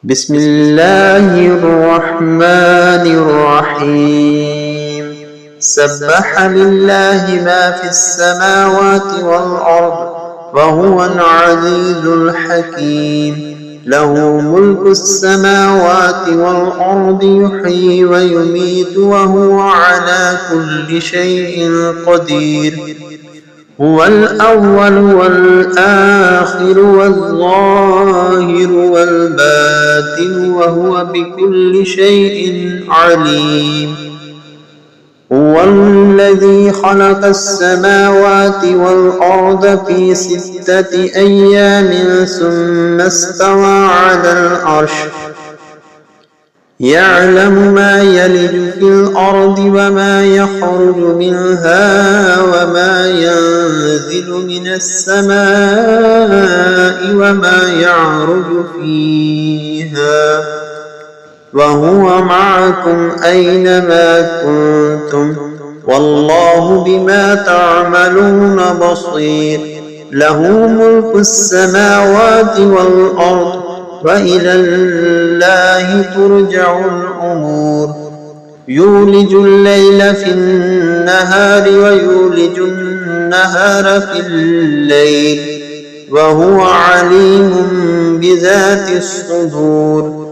بسم الله الرحمن الرحيم سبح لله ما في السماوات والأرض وهو العزيز الحكيم له ملك السماوات والأرض يحيي ويميت وهو على كل شيء قدير هو الأول والآخر والظاهر والباطن وهو بكل شيء عليم هو الذي خلق السماوات والأرض في 6 أيام ثم استوى على العرش يعلم ما يلج في الأرض وما يخرج منها وما ينزل من السماء وما يعرج فيها وهو معكم أينما كنتم والله بما تعملون بصير له ملك السماوات والأرض وإلى الله ترجع الأمور يولج الليل في النهار ويولج النهار في الليل وهو عليم بذات الصدور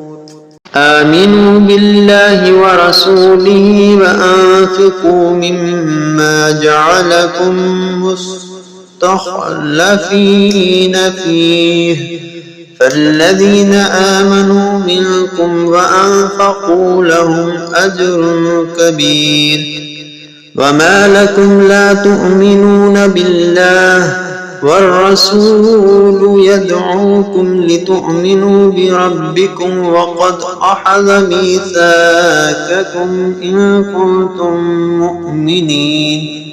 آمنوا بالله ورسوله وأنفقوا مما جعلكم مستخلفين فيه فالذين آمنوا منكم وأنفقوا لهم أجر كبير وما لكم لا تؤمنون بالله والرسول يدعوكم لتؤمنوا بربكم وقد أخذ ميثاقكم إن كنتم مؤمنين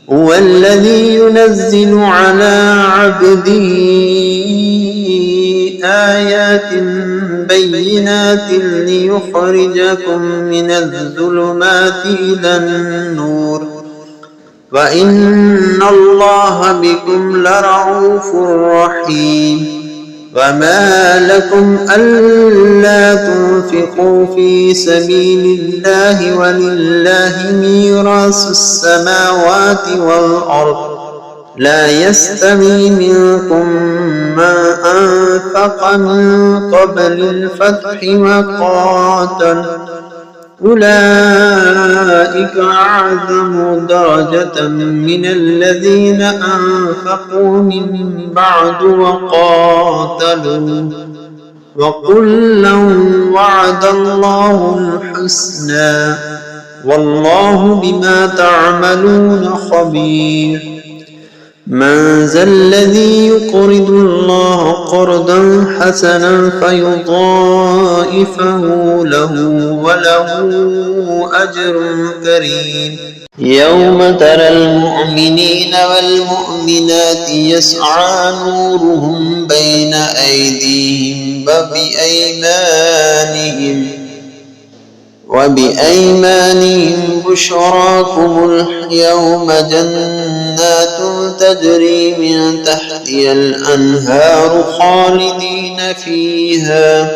هو الذي ينزل على عبده آيات بينات ليخرجكم من الظلمات إلى النور وإن الله بكم لرءوف رحيم وما لكم ألا تنفقوا في سبيل الله ولله ميراث السماوات والأرض لا يستوي منكم من أنفق من قبل الفتح وقاتل أولئك أعظم درجة من الذين أنفقوا من بعد وقاتلوا وكلا وعد الله الحسنى والله بما تعملون خبير من ذا الذي يقرض الله قرضا حسنا فيضاعفه له وله أجر كريم يوم ترى المؤمنين والمؤمنات يسعى نورهم بين أيديهم وبأيمانهم بشراكم اليوم جنات تجري من تحتها الأنهار خالدين فيها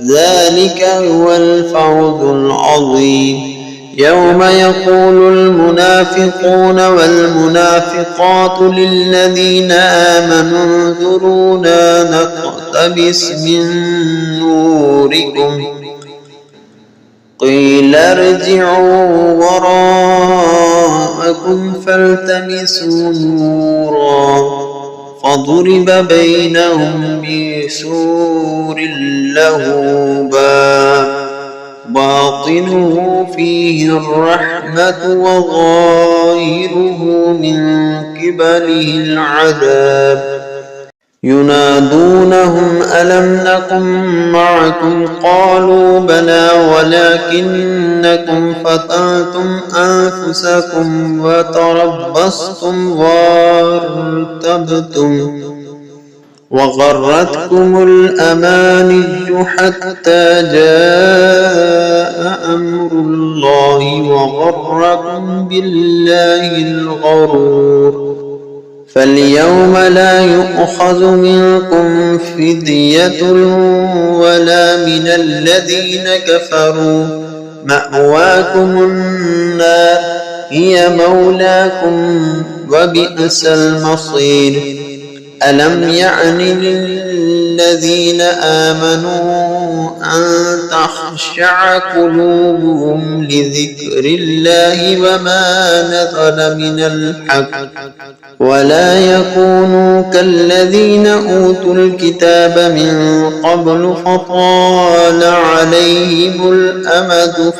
ذلك هو الفوز العظيم يوم يقول المنافقون والمنافقات للذين آمنوا انظرونا نقتبس من نوركم قيل ارجعوا وراءكم فالتمسوا نورا فضرب بينهم بسور له باب باطنه فيه الرحمة وظاهره من قبله العذاب ينادونهم ألم نكن معكم قالوا بلى ولكنكم فتنتم أنفسكم وتربصتم وارتبتم وغرتكم الأماني حتى جاء أمر الله وغركم بالله الغرور فاليوم لا يؤخذ منكم فدية ولا من الذين كفروا، مأواكم النار هي مولاكم وبئس المصير. ألم يعن للذين آمنوا أن تخشع قلوبهم لذكر الله وما نزل من الحق ولا يكونوا كالذين أوتوا الكتاب من قبل فطال عليهم الأمد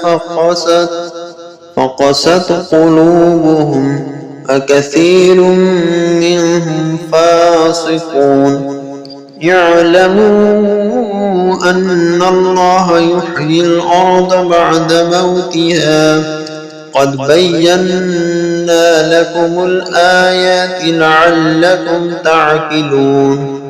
فقست قلوبهم وكثير منهم فاسقون. اعلموا أن الله يحيي الأرض بعد موتها قد بينا لكم الآيات لعلكم تعقلون.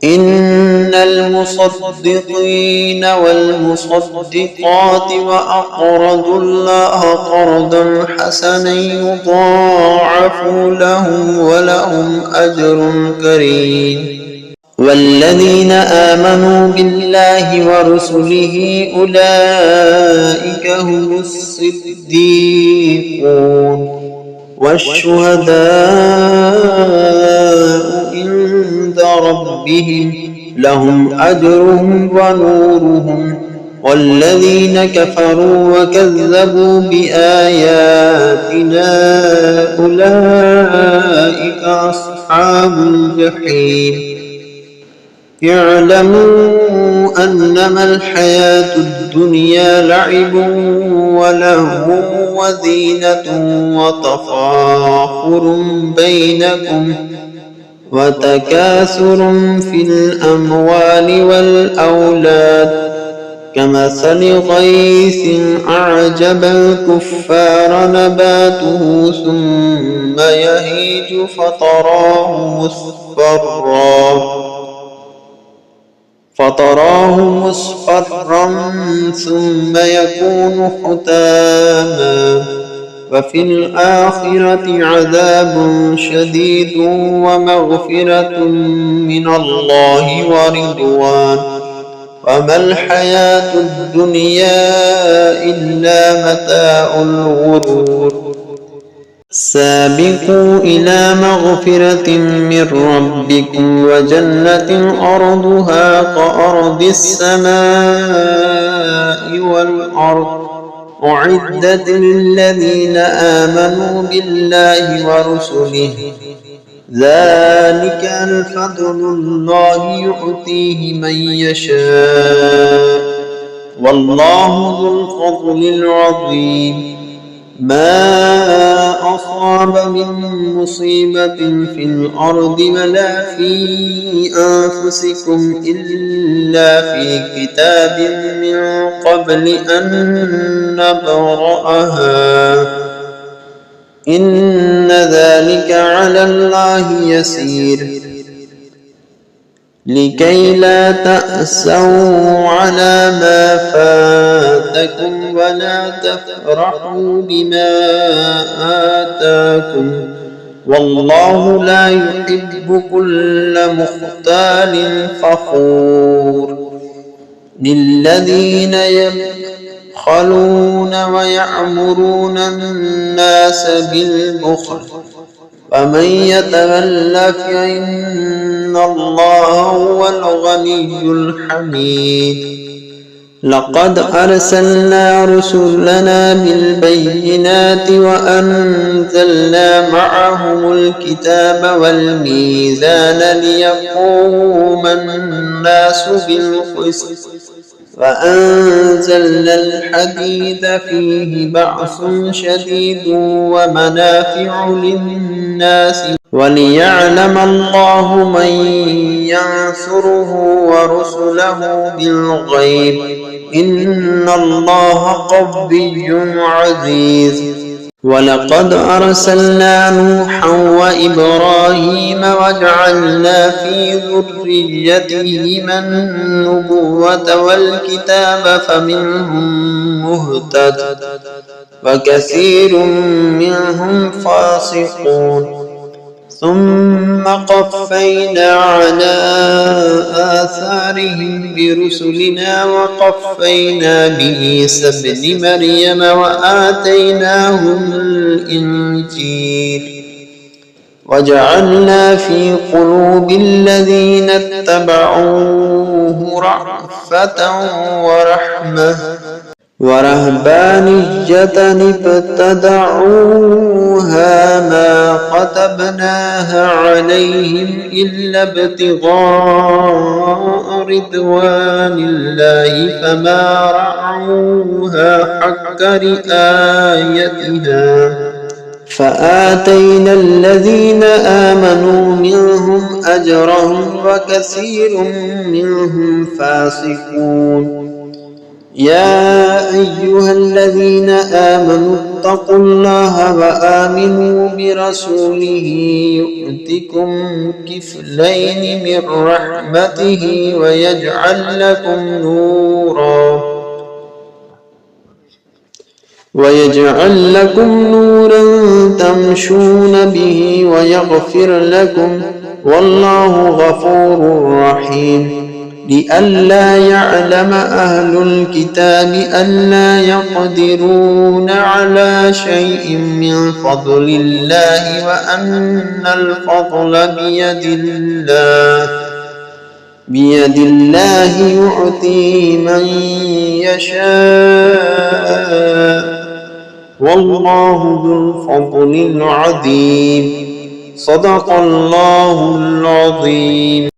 إن المصدقين والمصدقات وأقرضوا الله قرضا حسنا يضاعف لهم ولهم أجر كريم. والذين آمنوا بالله ورسله أولئك هم الصديقون والشهداء عند ربهم لهم أجرهم ونورهم. والذين كفروا وكذبوا بآياتنا أولئك أصحاب الجحيم. اعلموا أنما الحياة الدنيا لعب ولهو وزينة وتفاخر بينكم وتكاثر في الأموال والأولاد كمثل غيث أعجب الكفار نباته ثم يهيج فتراه مصفرا ثم يكون حطاما وفي الآخرة عذاب شديد ومغفرة من الله ورضوان وما الحياة الدنيا إلا متاع الغرور. سابقوا إلى مغفرة من ربكم وجنة أرضها كأرض السماء والأرض أعدت للذين آمنوا بالله ورسله ذلك الفضل الله يؤتيه من يشاء والله ذو الفضل العظيم. ما أصاب من مصيبة في الأرض ولا في أنفسكم إلا في كتاب من قبل أن نبرأها إن ذلك على الله يسير. لكي لا تأسوا على ما فاتكم ولا تفرحوا بما آتاكم والله لا يحب كل مختال فخور. للذين يبخلون ويأمرون الناس بالبخل ومن يتول فإن الله هو الغني الحميد. لقد أرسلنا رسلنا بالبينات وأنزلنا معهم الكتاب والميزان ليقوم الناس بالقسط وأنزلنا الحديد فيه بأس شديد ومنافع للناس وليعلم الله من ينصره ورسله بالغيب إن الله قوي عزيز. ولقد أرسلنا نوحا وإبراهيم وجعلنا في ذريتهما النبوة والكتاب فمنهم مهتد وكثير منهم فاسقون. ثم قفينا على آثارهم برسلنا وقفينا بعيسى ابن مريم وآتيناه الإنجيل وجعلنا في قلوب الذين اتبعوه رأفة ورحمة ورهبانية ابتدعوها ما كتبناها عليهم إلا ابتغاء رضوان الله فما رعوها حق رعايتها فآتينا الذين آمنوا منهم أجرهم وكثير منهم فاسقون. يا أيها الذين آمنوا اتقوا الله وآمنوا برسوله يؤتكم كفلين من رحمته ويجعل لكم نورا تمشون به ويغفر لكم والله غفور رحيم. لئلا يعلم أهل الكتاب ألا يقدرون على شيء من فضل الله وأن الفضل بيد الله يؤتي من يشاء والله ذو الفضل العظيم. صدق الله العظيم.